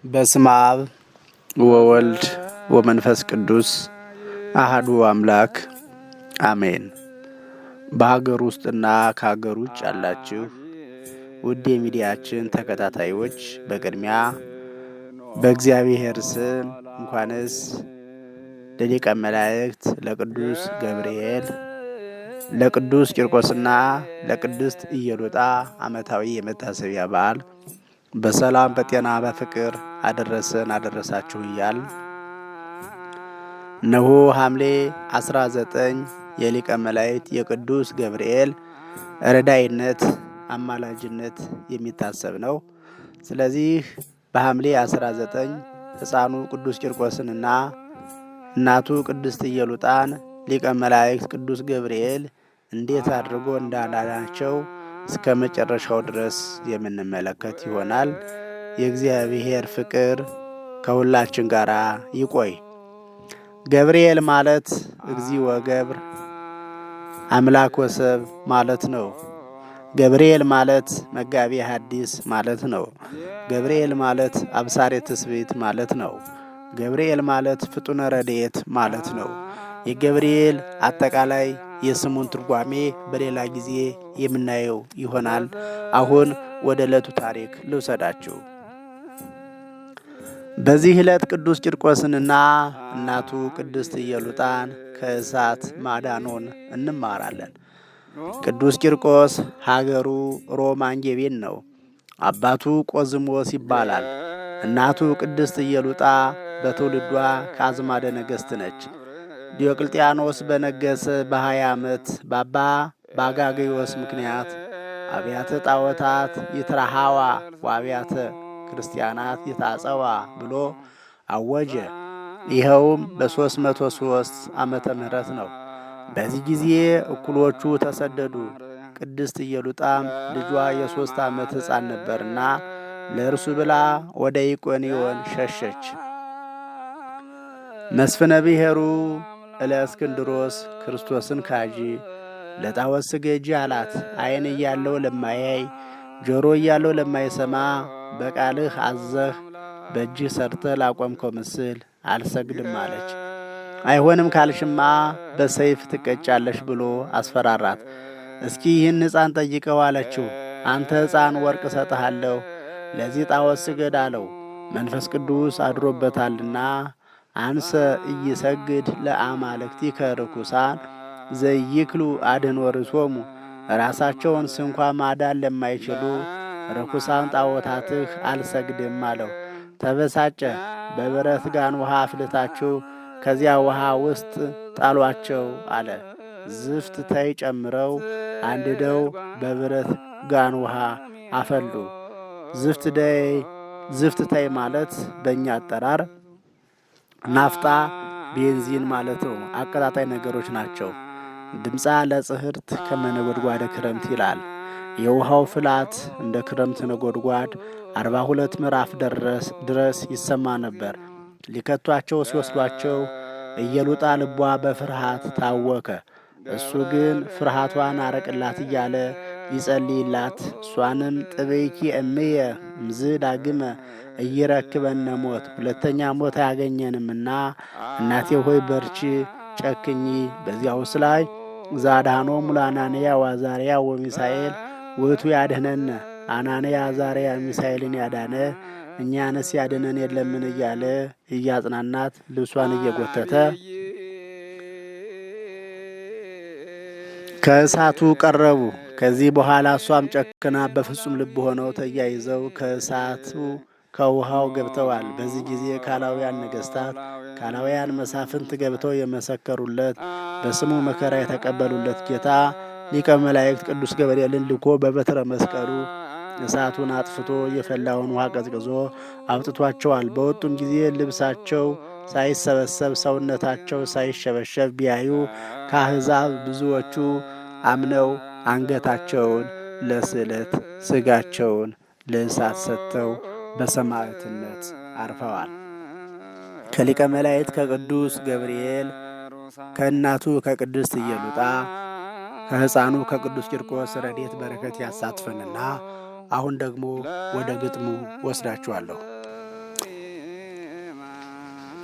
በስመ አብ ወወልድ ወመንፈስ ቅዱስ አሐዱ አምላክ አሜን። በሀገር ውስጥና ከሀገር ውጭ ያላችሁ ውድ የሚዲያችን ተከታታዮች በቅድሚያ በእግዚአብሔር ስም እንኳንስ ለሊቀ መላእክት ለቅዱስ ገብርኤል ለቅዱስ ቂርቆስና ለቅድስት ኢየሉጣ ዓመታዊ የመታሰቢያ በዓል በሰላም በጤና በፍቅር አደረሰን አደረሳችሁ እያል እነሆ ሐምሌ 19 የሊቀ መላእክት የቅዱስ ገብርኤል ረዳይነት አማላጅነት የሚታሰብ ነው። ስለዚህ በሐምሌ 19 ሕፃኑ ቅዱስ ቂርቆስንና እናቱ ቅድስት ኢየሉጣን ሊቀ መላእክት ቅዱስ ገብርኤል እንዴት አድርጎ እንዳዳናቸው እስከ መጨረሻው ድረስ የምንመለከት ይሆናል። የእግዚአብሔር ፍቅር ከሁላችን ጋር ይቆይ። ገብርኤል ማለት እግዚኦ ገብር አምላክ ወሰብ ማለት ነው። ገብርኤል ማለት መጋቢ ሐዲስ ማለት ነው። ገብርኤል ማለት አብሳሬ ትስብእት ማለት ነው። ገብርኤል ማለት ፍጡነ ረድኤት ማለት ነው። የገብርኤል አጠቃላይ የስሙን ትርጓሜ በሌላ ጊዜ የምናየው ይሆናል። አሁን ወደ ዕለቱ ታሪክ ልውሰዳችሁ። በዚህ ዕለት ቅዱስ ቂርቆስንና እናቱ ቅድስት ኢየሉጣን ከእሳት ማዳኖን እንማራለን። ቅዱስ ቂርቆስ ሀገሩ ሮም አንጌቤን ነው። አባቱ ቆዝሞስ ይባላል። እናቱ ቅድስት ኢየሉጣ በትውልዷ ከአዝማደ ነገሥት ነች። ዲዮቅልጥያኖስ በነገሰ በ20 ዓመት በአባ በአጋግዮስ ምክንያት አብያተ ጣዖታት ይትረሃዋ ወአብያተ ክርስቲያናት ይታጸዋ ብሎ አወጀ። ይኸውም በ303 ዓመተ ምህረት ነው። በዚህ ጊዜ እኩሎቹ ተሰደዱ። ቅድስት ኢየሉጣም ልጇ የ3 ዓመት ሕፃን ነበርና ለእርሱ ብላ ወደ ኢቆንዮን ሸሸች። መስፍነ ብሔሩ እለእስክንድሮስ ክርስቶስን ካጂ ለጣዖት ስገጂ አላት። ዓይን እያለው ለማያይ ጆሮ እያለው ለማይሰማ በቃልህ አዘህ በእጅህ ሰርተህ ላቆምከው ምስል አልሰግድም አለች። አይሆንም ካልሽማ በሰይፍ ትቀጫለሽ ብሎ አስፈራራት። እስኪ ይህን ሕፃን ጠይቀው አለችው። አንተ ሕፃን ወርቅ እሰጥሃለሁ፣ ለዚህ ጣዖት ስገድ አለው። መንፈስ ቅዱስ አድሮበታልና አንሰ ኢይሰግድ ለአማልክቲከ ርኩሳን ዘይክሉ አድኅኖ ርእሶሙ፣ ራሳቸውን ስንኳ ማዳን ለማይችሉ ርኩሳን ጣዖታትህ አልሰግድም አለው። ተበሳጨ። በብረት ጋን ውሃ አፍልታችሁ ከዚያ ውሃ ውስጥ ጣሏቸው አለ። ዝፍት ተይ ጨምረው አንድደው በብረት ጋን ውሃ አፈሉ። ዝፍት ተይ ማለት በእኛ አጠራር ናፍጣ ቤንዚን ማለት ነው። አቀጣጣይ ነገሮች ናቸው። ድምፃ ለጽህርት ከመነጎድጓደ ክረምት ይላል። የውሃው ፍላት እንደ ክረምት ነጎድጓድ 42 ምዕራፍ ድረስ ይሰማ ነበር። ሊከቷቸው ሲወስዷቸው ኢየሉጣ ልቧ በፍርሃት ታወከ። እሱ ግን ፍርሃቷን አረቅላት እያለ ይጸልይላት። እሷንም ጥበይኪ እምየ እምዝ ዳግመ እይረክበነ ሞት፣ ሁለተኛ ሞት አያገኘንምና እናቴ ሆይ በርቺ ጨክኚ። በዚያውስ ላይ ዛድኃኖሙ ለአናንያ ወአዛርያ ወሚሳኤል ውእቱ ያድኅነነ፣ አናንያ አዛርያ ሚሳኤልን ያዳነ እኛንስ ያድነን የለምን እያለ እያጽናናት ልብሷን እየጎተተ ከእሳቱ ቀረቡ። ከዚህ በኋላ እሷም ጨክና በፍጹም ልብ ሆነው ተያይዘው ከእሳቱ ከውሃው ገብተዋል። በዚህ ጊዜ ካላውያን ነገሥታት ካላውያን መሳፍንት ገብተው የመሰከሩለት በስሙ መከራ የተቀበሉለት ጌታ ሊቀ መላእክት ቅዱስ ገብርኤልን ልኮ በበትረ መስቀሉ እሳቱን አጥፍቶ የፈላውን ውሃ ቀዝቅዞ አውጥቷቸዋል። በወጡም ጊዜ ልብሳቸው ሳይሰበሰብ ሰውነታቸው ሳይሸበሸብ ቢያዩ ከአሕዛብ ብዙዎቹ አምነው አንገታቸውን ለስዕለት ሥጋቸውን ለእሳት ሰጥተው በሰማዕትነት አርፈዋል። ከሊቀ መላእክት ከቅዱስ ገብርኤል ከእናቱ ከቅድስት ኢየሉጣ ከሕፃኑ ከቅዱስ ቂርቆስ ረድኤት በረከት ያሳትፈንና አሁን ደግሞ ወደ ግጥሙ ወስዳችኋለሁ።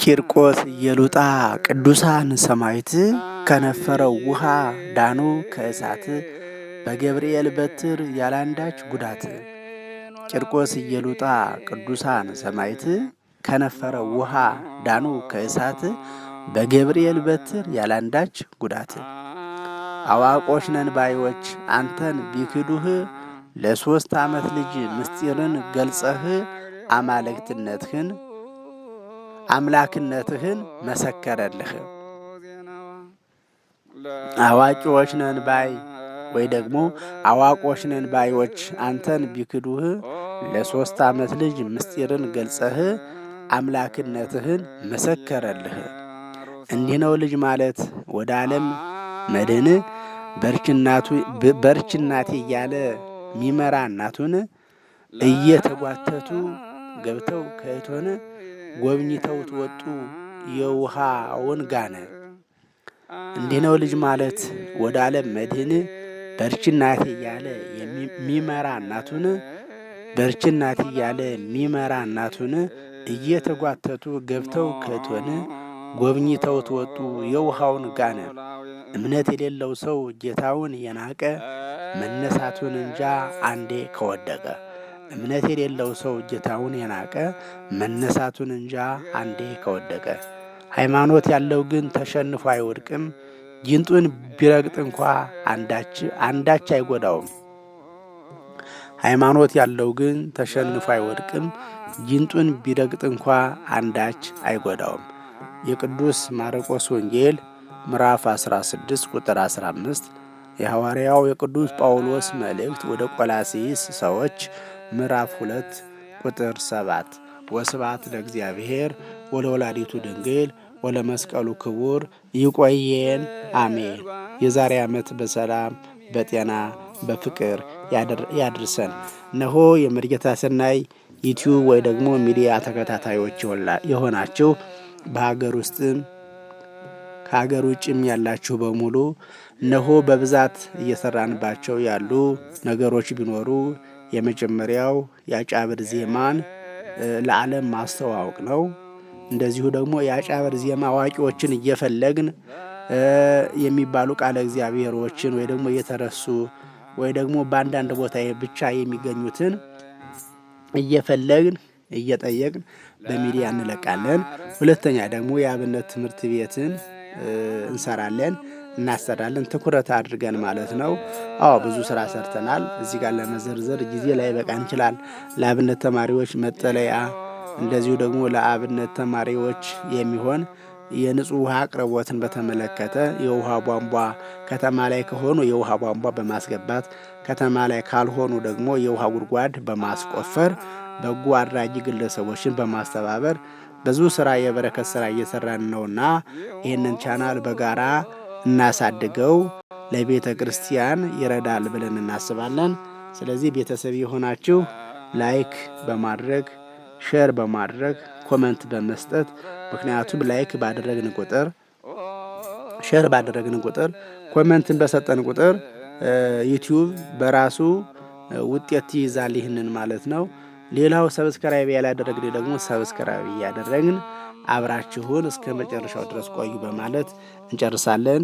ቂርቆስ ኢየሉጣ ቅዱሳን ሰማዕት ከነፈረው ውሃ ዳኑ ከእሳት በገብርኤል በትር ያላንዳች ጉዳት። ቂርቆስ ኢየሉጣ ቅዱሳን ሰማዕት ከነፈረው ውሃ ዳኑ ከእሳት በገብርኤል በትር ያላንዳች ጉዳት። አዋቆች ነን ባዮች አንተን ቢክዱህ ለ3 ዓመት ልጅ ምስጢርን ገልጸህ አምላክነትህን መሰከረልህ። አዋቂዎች ነን ባይ ወይ ደግሞ አዋቆች ነን ባዮች አንተን ቢክዱህ ለ3 ዓመት ልጅ ምስጢርን ገልጸህ አምላክነትህን መሰከረልህ። እንዲህ ነው ልጅ ማለት ወደ ዓለም መድህን በርችናቴ እያለ ሚመራ እናቱን እየተጓተቱ ገብተው ከእቶን ጎብኝተውት ወጡ የውሃውን ጋነ። እንዲህ ነው ልጅ ማለት ወደ ዓለም መድህን በርችናቴ እያለ ሚመራ እናቱን እየተጓተቱ ገብተው ከእቶን ጎብኝተውት ወጡ የውሃውን ጋነ። እምነት የሌለው ሰው ጌታውን የናቀ መነሳቱን እንጃ አንዴ ከወደቀ። እምነት የሌለው ሰው ጌታውን የናቀ መነሳቱን እንጃ አንዴ ከወደቀ። ሃይማኖት ያለው ግን ተሸንፎ አይወድቅም፣ ጊንጡን ቢረግጥ እንኳ አንዳች አይጎዳውም። ሃይማኖት ያለው ግን ተሸንፎ አይወድቅም፣ ጊንጡን ቢረግጥ እንኳ አንዳች አይጎዳውም። የቅዱስ ማርቆስ ወንጌል ምዕራፍ 16 ቁጥር 15፣ የሐዋርያው የቅዱስ ጳውሎስ መልእክት ወደ ቆላስይስ ሰዎች ምዕራፍ 2 ቁጥር 7። ወስብሐት ለእግዚአብሔር ወለወላዲቱ ድንግል ወለመስቀሉ ክቡር። ይቆየን፣ አሜን። የዛሬ ዓመት በሰላም በጤና በፍቅር ያድርሰን። እነሆ የመርጌታ ሰናይ ዩቲዩብ ወይ ደግሞ ሚዲያ ተከታታዮች የሆናችሁ በሀገር ውስጥም ከሀገር ውጭም ያላችሁ በሙሉ እነሆ በብዛት እየሰራንባቸው ያሉ ነገሮች ቢኖሩ የመጀመሪያው የአጫብር ዜማን ለዓለም ማስተዋወቅ ነው። እንደዚሁ ደግሞ የአጫብር ዜማ አዋቂዎችን እየፈለግን የሚባሉ ቃለ እግዚአብሔሮችን ወይ ደግሞ እየተረሱ ወይ ደግሞ በአንዳንድ ቦታ ብቻ የሚገኙትን እየፈለግን እየጠየቅን በሚዲያ እንለቃለን። ሁለተኛ ደግሞ የአብነት ትምህርት ቤትን እናሰራለን ትኩረት አድርገን ማለት ነው። ብዙ ስራ ሰርተናል። እዚህ ጋር ለመዘርዘር ጊዜ ላይ በቃ እንችላል። ለአብነት ተማሪዎች መጠለያ፣ እንደዚሁ ደግሞ ለአብነት ተማሪዎች የሚሆን የንጹህ ውሃ አቅርቦትን በተመለከተ የውሃ ቧንቧ ከተማ ላይ ከሆኑ የውሃ ቧንቧ በማስገባት ከተማ ላይ ካልሆኑ ደግሞ የውሃ ጉድጓድ በማስቆፈር በጎ አድራጊ ግለሰቦችን በማስተባበር ብዙ ስራ የበረከት ስራ እየሰራን ነውና ይህንን ቻናል በጋራ እናሳድገው፣ ለቤተ ክርስቲያን ይረዳል ብለን እናስባለን። ስለዚህ ቤተሰብ የሆናችሁ ላይክ በማድረግ ሼር በማድረግ ኮመንት በመስጠት ምክንያቱም ላይክ ባደረግን ቁጥር ሼር ባደረግን ቁጥር ኮመንትን በሰጠን ቁጥር ዩቲዩብ በራሱ ውጤት ይይዛል። ይህንን ማለት ነው። ሌላው ሰብስክራይብ ያላደረግን ደግሞ ሰብስክራይብ እያደረግን አብራችሁን እስከ መጨረሻው ድረስ ቆዩ በማለት እንጨርሳለን።